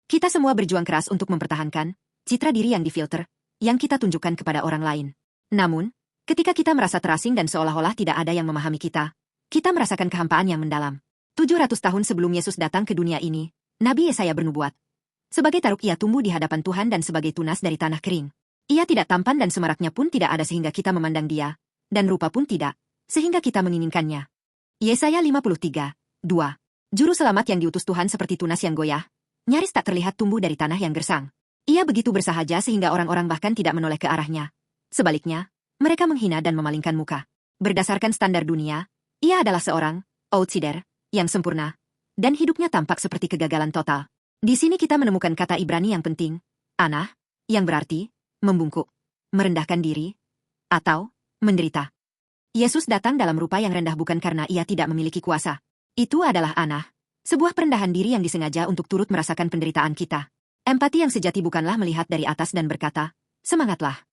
Kita semua berjuang keras untuk mempertahankan citra diri yang difilter, yang kita tunjukkan kepada orang lain. Namun, ketika kita merasa terasing dan seolah-olah tidak ada yang memahami kita merasakan kehampaan yang mendalam. 700 tahun sebelum Yesus datang ke dunia ini, Nabi Yesaya bernubuat. Sebagai taruk ia tumbuh di hadapan Tuhan dan sebagai tunas dari tanah kering. Ia tidak tampan dan semaraknya pun tidak ada sehingga kita memandang dia, dan rupa pun tidak, sehingga kita menginginkannya. Yesaya 53, 2. Juru selamat yang diutus Tuhan seperti tunas yang goyah, nyaris tak terlihat tumbuh dari tanah yang gersang. Ia begitu bersahaja sehingga orang-orang bahkan tidak menoleh ke arahnya. Sebaliknya, mereka menghina dan memalingkan muka. Berdasarkan standar dunia, ia adalah seorang outsider yang sempurna, dan hidupnya tampak seperti kegagalan total. Di sini kita menemukan kata Ibrani yang penting, anah, yang berarti membungkuk, merendahkan diri, atau menderita. Yesus datang dalam rupa yang rendah bukan karena ia tidak memiliki kuasa. Itu adalah anah, sebuah perendahan diri yang disengaja untuk turut merasakan penderitaan kita. Empati yang sejati bukanlah melihat dari atas dan berkata, semangatlah.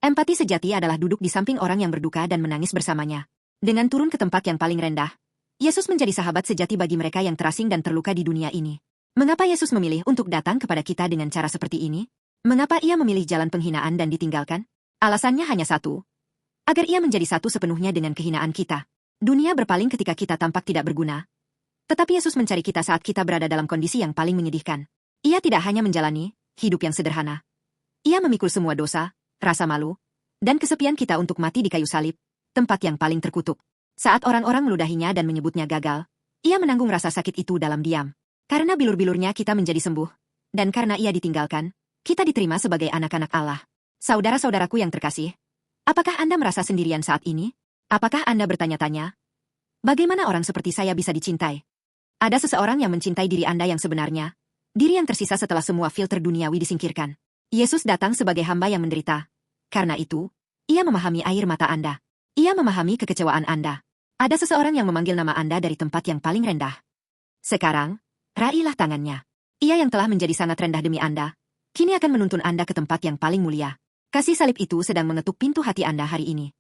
Empati sejati adalah duduk di samping orang yang berduka dan menangis bersamanya. Dengan turun ke tempat yang paling rendah, Yesus menjadi sahabat sejati bagi mereka yang terasing dan terluka di dunia ini. Mengapa Yesus memilih untuk datang kepada kita dengan cara seperti ini? Mengapa ia memilih jalan penghinaan dan ditinggalkan? Alasannya hanya satu. Agar ia menjadi satu sepenuhnya dengan kehinaan kita. Dunia berpaling ketika kita tampak tidak berguna. Tetapi Yesus mencari kita saat kita berada dalam kondisi yang paling menyedihkan. Ia tidak hanya menjalani hidup yang sederhana. Ia memikul semua dosa, rasa malu, dan kesepian kita untuk mati di kayu salib, tempat yang paling terkutuk. Saat orang-orang meludahinya dan menyebutnya gagal, ia menanggung rasa sakit itu dalam diam. Karena bilur-bilurnya kita menjadi sembuh, dan karena ia ditinggalkan, kita diterima sebagai anak-anak Allah. Saudara-saudaraku yang terkasih, apakah Anda merasa sendirian saat ini? Apakah Anda bertanya-tanya, bagaimana orang seperti saya bisa dicintai? Ada seseorang yang mencintai diri Anda yang sebenarnya, diri yang tersisa setelah semua filter duniawi disingkirkan. Yesus datang sebagai hamba yang menderita. Karena itu, ia memahami air mata Anda. Ia memahami kekecewaan Anda. Ada seseorang yang memanggil nama Anda dari tempat yang paling rendah. Sekarang, raihlah tangannya. Ia yang telah menjadi sangat rendah demi Anda, kini akan menuntun Anda ke tempat yang paling mulia. Kasih salib itu sedang mengetuk pintu hati Anda hari ini.